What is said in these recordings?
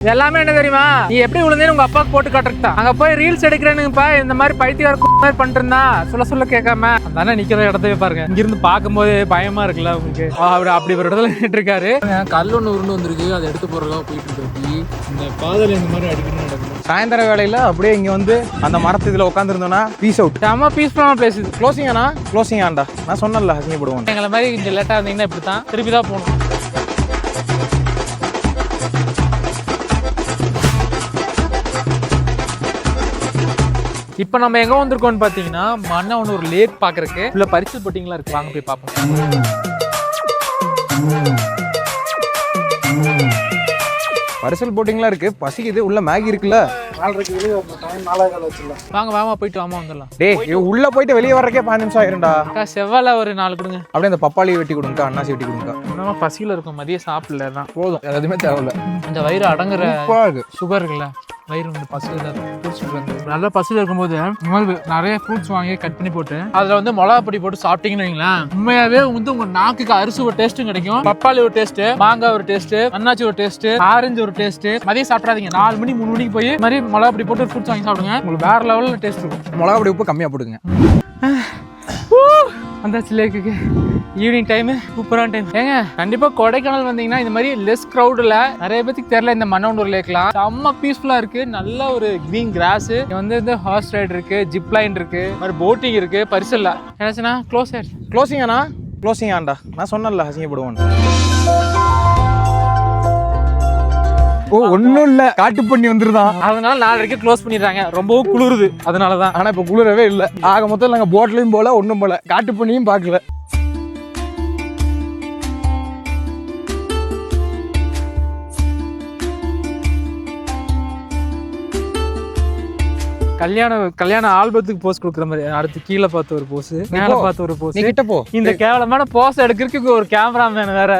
எல்லாமே என்ன தெரியுமா, நீ எப்படி விழுந்தேன்னு உங்க அப்பாவுக்கு போட்டு காட்டுறதுதான். அங்க போய் ரீல்ஸ் எடுக்கிறேனுங்கப்பா, இந்த மாதிரி பைத்தியார மாதிரி பண்ணிட்டு இருந்தா சொல்ல கேட்காம தானே நிக்கிற இடத்தையே பாருங்க. இங்க இருந்து பார்க்கும்போது பயமா இருக்குல்ல உங்களுக்கு. அவர் அப்படி ஒரு இடத்துல நின்றுட்டு இருக்காரு. கல் ஒண்ணு உருண்டு வந்திருக்கு, அதை எடுத்து போறதா போயிட்டு இருக்கு. இந்த பாதையில இந்த மாதிரி அடிக்கணும் நடக்கும். சாயந்தர வேலையில அப்படியே இங்க வந்து அந்த மரத்து இதுல உட்காந்து இருந்தோம்னா பீஸ் அவுட். செம்ம பீஸ்ஃபுல்லான பிளேஸ் இது. க்ளோசிங்கானா க்ளோசிங் ஆண்டா, நான் சொன்னல அசிங்கப்படுவோம். எங்களை மாதிரி கொஞ்சம் லேட்டா இருந்தீங்கன்னா இப்படித்தான் திருப்பி தான் போகணும். இப்ப நம்ம எங்க வந்திருக்கோம்னு பாத்தீங்கன்னா மன்னவன் ஒரு லேக் பாக்குறதுக்கு உள்ள பரிசல் போட்டிங்களா இருக்கு. வாங்க போய் பார்ப்போம். பரிசல் போட்டிங்களா இருக்கு. பசிக்குது. உள்ள மேகி இருக்குல்ல. வாங்க வாமா போயிட்டு வாமா வந்துடலாம். டேய் உள்ள போயிட்டு வெளியே வர்றதுக்கே 5 நிமிஷம் ஆயிரும்டா. செவ்வாழை ஒரு 4 கொடுங்க. அப்படியே அந்த பப்பாளி வெட்டி கொடுங்க, அன்னாசி வெட்டி கொடுங்க. நம்ம பசியில இருக்கும், மதியம் சாப்பிடல தான் போதும், எதுவுமே தேவையில்ல. இந்த வயிறு அடங்குற சுகர் இருக்குல்ல, வயிறு வந்து பசியில் நல்லா பசியில் இருக்கும்போது நிறைய ஃப்ரூட்ஸ் வாங்கி கட் பண்ணி போட்டு அதுல வந்து மிளகா பொடி போட்டு சாப்பிட்டீங்கன்னு வைங்களேன், உண்மையாவே வந்து உங்க நாக்குக்கு அரிசி ஒரு டேஸ்ட்டும் கிடைக்கும். பப்பாளி ஒரு டேஸ்ட், மாங்காய் ஒரு டேஸ்ட், அன்னாச்சி ஒரு டேஸ்ட், ஆரஞ்சு ஒரு டேஸ்ட். மதியம் சாப்பிடாதீங்க, 4 மணி 3 மணிக்கு போய் மாதிரி மிளகா பொடி போட்டு ஃப்ரூட்ஸ் வாங்கி சாப்பிடுங்க. உங்களுக்கு வேற லெவலில் டேஸ்ட் இருக்கும். மிளகா பொடி உப்பு கம்மியா போடுங்க. வந்தாச்சு லேக்குக்கு. ஈவினிங் டைம் சூப்பரான டைம். ஏங்க கண்டிப்பா கொடைக்கானல் வந்தீங்கன்னா இந்த மாதிரி லெஸ் க்ரௌட்ல நிறைய பேருக்கு தெரியல இந்த மன்னவனூர் லேக்லாம் செம்ம பீஸ்ஃபுல்லா இருக்கு. நல்ல ஒரு கிரீன் கிராஸ் வந்து ஹார்ஸ் ரைடு இருக்கு, ஜிப் லைன் இருக்கு, மாதிரி போட்டிங் இருக்கு. பரிசல்ல என்னாச்சுன்னா க்ளோஸ் ஆயிடுச்சு. க்ளோசிங்கானா க்ளோசிங் ஆண்டா, நான் சொன்னல அசிங்கப்படுவோம். ஓ ஒன்னும் இல்ல, காட்டு பண்ணி வந்துருதான். அதனால 4 வரைக்கும் க்ளோஸ் பண்ணிடுறாங்க. ரொம்பவும் குளிருது அதனாலதான். ஆனா இப்ப குளிரவே இல்ல. ஆக மொத்தம் நாங்க போட்லயும் போல ஒண்ணும் போல, காட்டு பண்ணியும் பாக்கல. கல்யாண ஆல்பத்துக்கு போஸ் கொடுக்குற மாதிரி. அடுத்து கீழே பார்த்து ஒரு போஸ், மேல பார்த்து ஒரு போஸ். கிட்ட போ. இந்த கேவலமான போஸ் எடுக்கிறதுக்கு ஒரு கேமராமேன் வேற.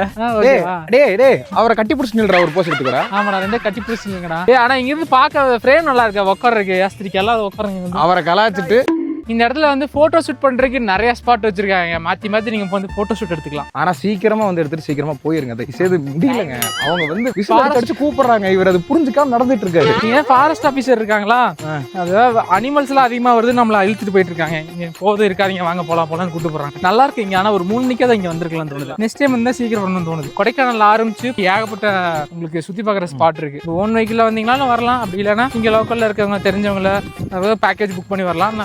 டேய் அவரை கட்டி பிடிச்சு நில்ற ஒரு போஸ் எடுத்துக்கடா. ஆமாடா, ரெண்டே கட்டி பிடிச்சிங்கடா. ஆனா இங்க இருந்து பார்க்க ஃப்ரேம் நல்லா இருக்கு, உட்கார்றதுக்கு யாஸ்திரிக்கு எல்லாம் உட்காருங்க. அவரை கலாச்சிட்டு இந்த இடத்துல வந்து போட்டோ ஷூட் பண்றதுக்கு நிறைய ஸ்பாட் வச்சிருக்காங்க. மாத்தி நீங்க வந்து போட்டோ ஷூட் எடுத்துக்கலாம். ஆனா சீக்கிரமா வந்து எடுத்துட்டு சீக்கிரமா போயிருங்க. தயவுசெய்து முடியலங்க, அவங்க வந்து விசாரிச்சு அடிச்சு கூப்பிடுறாங்க. இவர் அது புரிஞ்சுக்காம நடந்துட்டு இருக்காரு. ஏன் ஃபாரஸ்ட் ஆபீசர் இருக்காங்களா, அதாவது அனிமல்ஸ் எல்லாம் அதிகமா வருது, நம்மள இழுத்துட்டு போயிட்டு இருக்காங்க. இங்க போதும் இருக்காதீங்க, வாங்க போலாம்னு கூட்டு போறாங்க. நல்லா இருக்கு இங்க. ஆனா ஒரு 3 மணிக்காக இங்க வந்திருக்கலாம் தோணுது. நெக்ஸ்ட் டைம் வந்து சீக்கிரம் வரணும்னு தோணுது. கொடைக்கானல் ஆரம்பிச்சு ஏகப்பட்ட உங்களுக்கு சுத்தி பார்க்குற ஸ்பாட் இருக்கு. ஓன் வெஹிக்கிள் வந்தீங்கன்னாலும் வரலாம், அப்படி இல்லைன்னா இங்க லோக்கல்ல இருக்கவங்க தெரிஞ்சவங்கள பேக்கேஜ் புக் பண்ணி வரலாம்.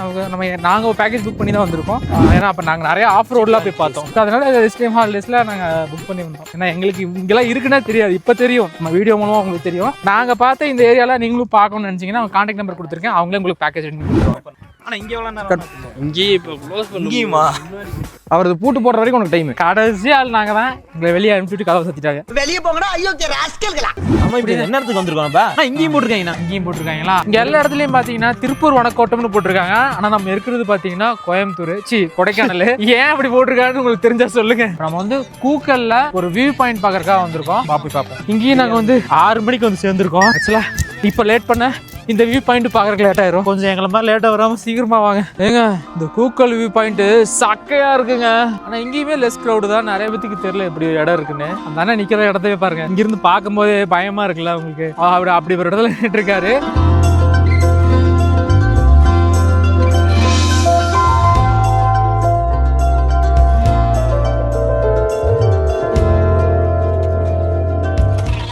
நாங்க ஒரு பேக்கேஜ் புக் பண்ணி தான் வந்திருக்கோம். ஏன்னா அப்ப நாங்க நிறைய ஆஃப் ரோட்லாம் போய் பார்த்தோம். அதனால நெக்ஸ்ட் டைம் ஹாலிடேஸ்ல நாங்க புக் பண்ணி வந்தோம். ஏன்னா எங்களுக்கு இங்கெல்லாம் இருக்குன்னா தெரியாது, இப்ப தெரியும். நம்ம வீடியோ மூலமா உங்களுக்கு தெரியும். நாங்க பார்த்த இந்த ஏரியால நீங்களும் பார்க்கணும்னு நினைச்சீங்கன்னா அவங்க கான்டாக்ட் நம்பர் கொடுத்துருக்கேன், அவங்களே உங்களுக்கு பேக்கேஜ் ரெடி பண்ணி கொடுத்துருவாங்க. ஆனா இங்க எவ்வளவு நேரம் இங்கே இப்ப க்ளோஸ் பண்ணுமா, அவரது பூட்டு போடுற வரைக்கும் உனக்கு டைம். கடைசி ஆள் நாங்க தான். எங்களை வெளியே அனுப்பிட்டு கதவை சத்திட்டாங்க. வெளியே போங்கடா, ஐயோ ராஸ்கல்களா. நம்ம இப்படி என்ன இடத்துக்கு வந்திருக்கோம்? இங்கேயும் போட்டிருக்காங்களா. இங்க எல்லா இடத்துலயும் பாத்தீங்கன்னா திருப்பூர் வனக்கோட்டம்னு போட்டிருக்காங்க. ஆனா நம்ம இருக்கிறது பாத்தீங்கன்னா கோயம்புத்தூர், கொடைக்கானல். ஏன் அப்படி போட்டிருக்காங்கன்னு உங்களுக்கு தெரிஞ்சா சொல்லுங்க. நம்ம வந்து கூக்கல்ல ஒரு வியூ பாயிண்ட் பாக்குறதுக்காக வந்திருக்கோம். பார்ப்போம். இங்கேயும் நாங்க வந்து 6 மணிக்கு வந்து சேர்ந்திருக்கோம். ஆக்சுவலா இப்ப லேட் பண்ண இந்த வியூ பாயிண்ட் பாக்குறதுக்கு லேட் ஆயிரும். கொஞ்சம் எங்களை மாதிரி லேட்டா வராம சீக்கிரமா வாங்க. ஏங்க இந்த கூக்கல் வியூ பாயிண்ட் சக்கையா இருக்குங்க. ஆனா இங்கேயுமே லெஸ் க்ரௌடு தான். நிறைய பேத்துக்கு தெரியல இப்படி ஒரு இடம் இருக்குன்னு. அந்த நிக்கிற இடத்தையே பாருங்க. இங்க இருந்து பார்க்கும் போதே பயமா இருக்குல்ல உங்களுக்கு. அப்படி ஒரு இடத்துல நின்று இருக்காரு.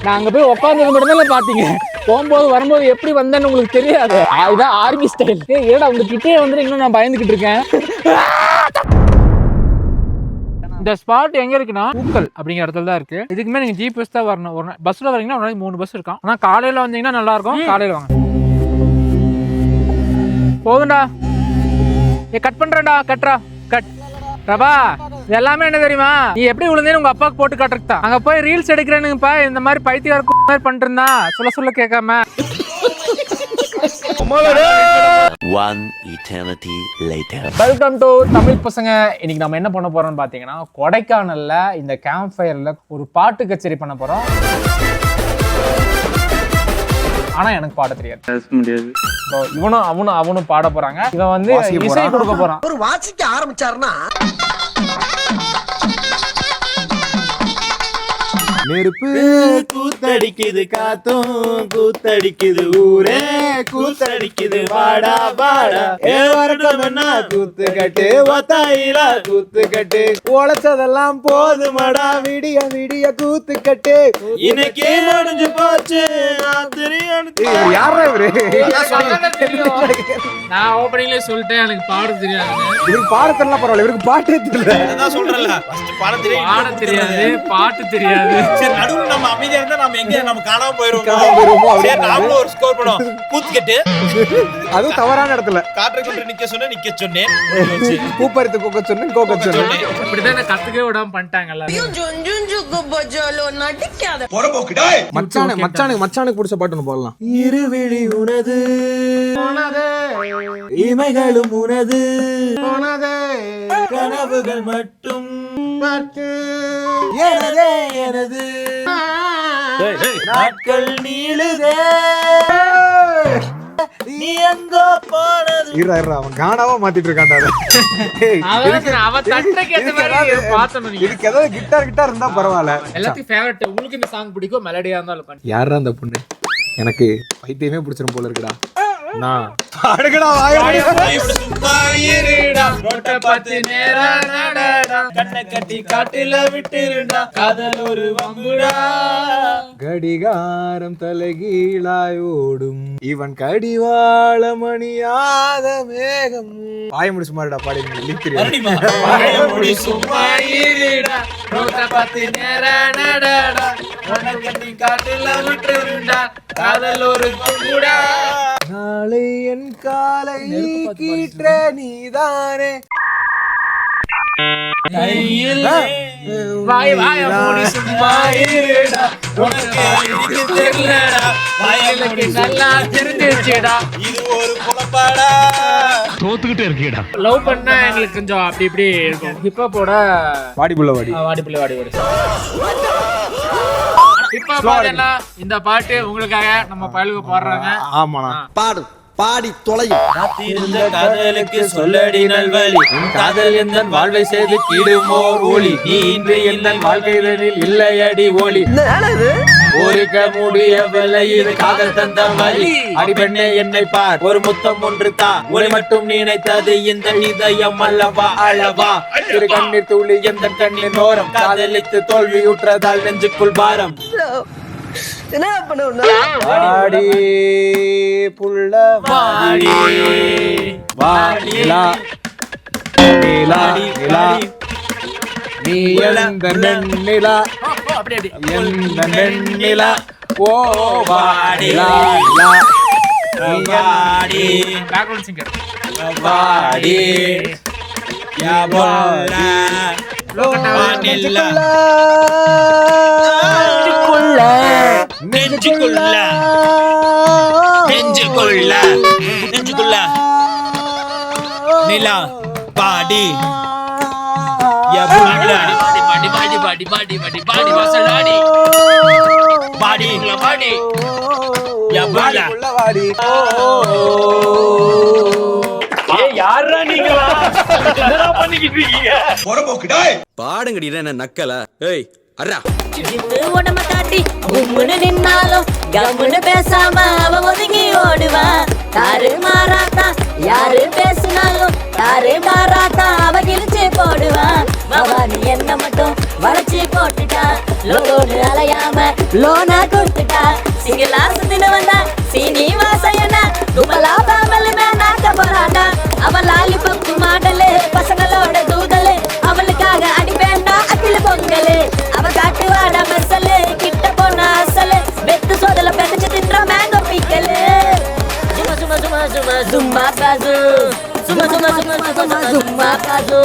நாங்க போய் உட்காந்து மட்டும்தான் பாத்தீங்க. போகும்போது வரும்போது எப்படி வந்தேன்னு உங்களுக்கு தெரியாது. இதுதான் ஆர்மி ஸ்டைல். ஏடா உங்க கிட்டே வந்து இன்னும் நான் பயந்துகிட்டு இருக்கேன். இந்த ஸ்பாட் எங்க இருக்குன்னா கூக்கல் அப்படிங்கிற இடத்துல தான் இருக்கு. இதுக்குமே நீங்க ஜிபிஎஸ் தான் வரணும். ஒரு பஸ்ல வரீங்கன்னா ஒரு நாளைக்கு 3 பஸ் இருக்கும். ஆனா காலையில வந்தீங்கன்னா நல்லா இருக்கும். காலையில வாங்க. போதும்டா, கட் பண்றேன்டா, கட்ரா கட். பிரபா எல்லாமே என்ன தெரியுமா, நீ எப்படி விழுந்தேன்னு உங்க அப்பாவுக்கு போட்டு காட்டுறதுதான். அங்க போய் ரீல்ஸ் எடுக்கிறேனுங்கப்பா, இந்த மாதிரி பைத்தியார மாதிரி பண்ணிட்டு இருந்தா சொல்ல கேட்காம. One eternity later. Welcome to Tamil பசங்க. இன்னைக்கு நம்ம என்ன பண்ண போறோம்னு பாத்தீங்கன்னா கொடைக்கானல்ல இந்த கேம்ப் ஃபயர்ல ஒரு பாட்டு கச்சேரி பண்ண போறோம். ஆனா எனக்கு பாட தெரியாது. அவனும் பாட போறாங்க. இவன் வந்து இசை கொடுக்க போறான். ஒரு வாசிக்க ஆரம்பிச்சாருன்னா நெருப்பு கூத்தடிக்குது காத்தும் கூத்தடிக்குது ஊரே கூத்தடிக்குது வாடா வாடா ஏ வரட்டும் என்ன கூத்து கட்டு ஒத்தாயில கூத்து கட்டு உழைச்சதெல்லாம் போதுமடா விடிய விடிய கூத்து கட்டு இன்னைக்கு முடிஞ்சு போச்சு யாரா இவரு நான் ஓப்பனிங்ல சொல்லிட்டேன் எனக்கு பாட தெரியாது. இவருக்கு பாடத்தெல்லாம் பரவாயில்ல, இவருக்கு பாட்டே தெரியல. அதான் சொல்றேன்ல ஃபர்ஸ்ட் பாட தெரியும் பாட தெரியாது, பாட்டு தெரியாது. சரி நடுவுல நம்ம அமைதியா இருந்தா நம்ம எங்க நம்ம காணாம போயிருவோம் காணாம போயிருவோமோ சரி அப்படின்னு நாமளும் ஒரு ஸ்கோர் பண்ணுவோம் கூத்துக்கட்டு அதுவும் தவறான இடத்துல காற்றை கொண்டு நிக்க சொன்னேன் கூப்பருத்து கோக்க சொன்னேன் கோக்க சொன்னேன். இப்படிதான் என்ன கத்துக்கவே விடாம பண்ணிட்டாங்கல்ல. மச்சானுக்கு பிடிச்ச பாட்டு ஒண்ணு போடலாம். இருவிழி உனது இமைகளும் உனது கனவுகள் மட்டும் எனதே எனது நாட்கள் நீளுதே நீ எங்கோ போனது இருடா அவன் கானாவா மாத்திட்டு இருக்கான்டா. அவ தட்டக்கு ஏத்த மாதிரி பார்த்தணும் நீங்க. இதுக்கு ஏதாவது கிட்டார் இருந்தா பரவாயில்ல. எல்லாத்துக்கும் ஃபேவரட். உங்களுக்கு இந்த சாங் பிடிக்கும், மெலடியா இருந்தாலும் பண்ணு. யாரா அந்த பொண்ணு? எனக்கு பைத்தியமே பிடிச்சிரும் போல இருக்குடா. நான் பாடுகடா சும்மா இருடா ரோட்ட பார்த்து நேரா நடடா கண்ணை கட்டி காட்டுல விட்டுருடா காதல் ஒரு வம்புடா கடிகாரம் தலைகீழாய் ஓடும் இவன் கடிவாள மணியாத மேகம். பாய முடிச்சு மாதிரிடா பாடி மறுபடியும் சும்மா இருடா ரோட்ட பார்த்து நேரா நடடா கண்ணை கட்டி காட்டுல விட்டுருடா காதல் ஒரு வம்புடா நாளை என் காலை கீற்ற நீதானே கையில் வாய் மூடி சும்மா இருடா உனக்கு இது தெரியலடா எனக்கு நல்லா தெரிஞ்சிருச்சுடா. இது ஒரு புலப்பாடா தோத்துக்கிட்டே இருக்கீடா. லவ் பண்ணா எங்களுக்கு கொஞ்சம் அப்படி இப்படி இருக்கும். ஹிப்ஹாப்போட வாடி புள்ள வாடி வாடி ஹிப்ஹாப் பாடலாம். இந்த பாட்டு உங்களுக்காக நம்ம பயலுக்கு பாடுறாங்க. ஆமாண்ணா பாடு பாடி தொலையும் காத்திருந்த காதலுக்கு சொல்லடி நல்வழி உன் காதல் எந்தன் வாழ்வை செய்து கீடுமோர் ஒளி நீ இன்று எந்தன் வாழ்க்கைதனில் இல்லையடி ஒளி ஒருக்க முடியவில்லை இது காதல் தந்த வழி அடிபெண்ணே என்னை பார் ஒரு முத்தம் ஒன்று தா ஒளி மட்டும் நினைத்தது இந்த இதயம் அல்லவா அளவா திரு கண்ணீர் துளி எந்த கண்ணீர் நோரம் காதலித்து தோல்வியுற்றதால் நெஞ்சுக்குள் பாரம் என்ன பண்ணுவோம் வாடி புள்ள வாடி வாடிலா நிலா நிலா நீ எந்த நெண்ணிலா அப்படி எந்த நெண்ணிலா ஓ வாடிலா வாடி பேக்ரவுண்ட் சிங்கர். வாடி யா போலா வானிலா நெஞ்சுக்குள்ள நிலா பாடி யா போலா பாடி வாசலாடி பாடி பாடி யா போலா வாடி யாரா நீங்களா என்னடா பண்ணிக்கிட்டு இருக்கீங்க பாடுங்கடி என்ன நக்கல ஏய் அரா உடம்ப காட்டி உம்முன்னு நின்னாலும் கம்முன்னு பேசாம அவ ஒதுங்கி ஓடுவா தாரு மாறாத்தா யாரு பேசினாலும் தாரு மாறாத்தா அவ கிழிச்சு போடுவா பவானி என்ன மட்டும் வளைச்சு போட்டுட்டா லோனு அலையாம லோனா கொடுத்துட்டா சிங்கிளா சுத்தின வந்தா சீனி வாசையனா கும்பலா பாமல் மேனாக்க போறாண்டா அவ லாலிபப் மாடலு பசங்களோட தூதலு அவளுக்காக அடி வேண்டாம் அக்கில பொங்கலு அவ காட்டுவாட மசலு கிட்ட போன அசலு வெத்து சோதல பெனச்சு தின்ற மேங்கோ பீக்கலு சும்மா சும்மா சும்மா சும்மா சும்மா பாசு சும்மா சும்மா சும்மா சும்மா சும்மா பாசு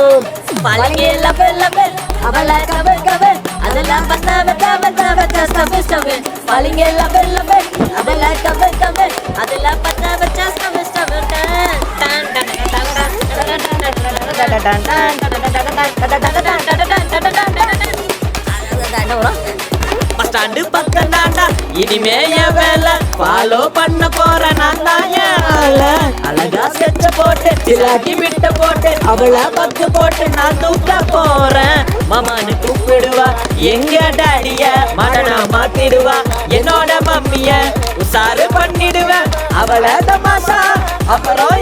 பாலங்கே லபல் லபல் அவள கவர் கவர் அதெல்லாம் பத்தா பத்தா பத்தா பத்தா ஸ்டப் ஸ்டப் பாலங்கே லபல் லபல் அவள கவர் கவர் அதெல்லாம் பத்தா பத்தா ஸ்டப் ஸ்டப் டான் டான் டான் பஸ்டாண்டு பக்கம் தாண்டா இனிமே என் வேலை ஃபாலோ பண்ண போற நான் தான் மேல அழகா ஸ்கெட்ச போட்டு சிலாக்கி விட்ட போட்டு அவளை பக்கு போட்டு நான் தூக்க போறேன். மாமான்னு கூப்பிடுவா எங்க டாடிய, மகனா மாத்திடுவா என்னோட மம்மிய, உசாரு பண்ணிடுவேன் அவளை தமாஷா அப்புறம்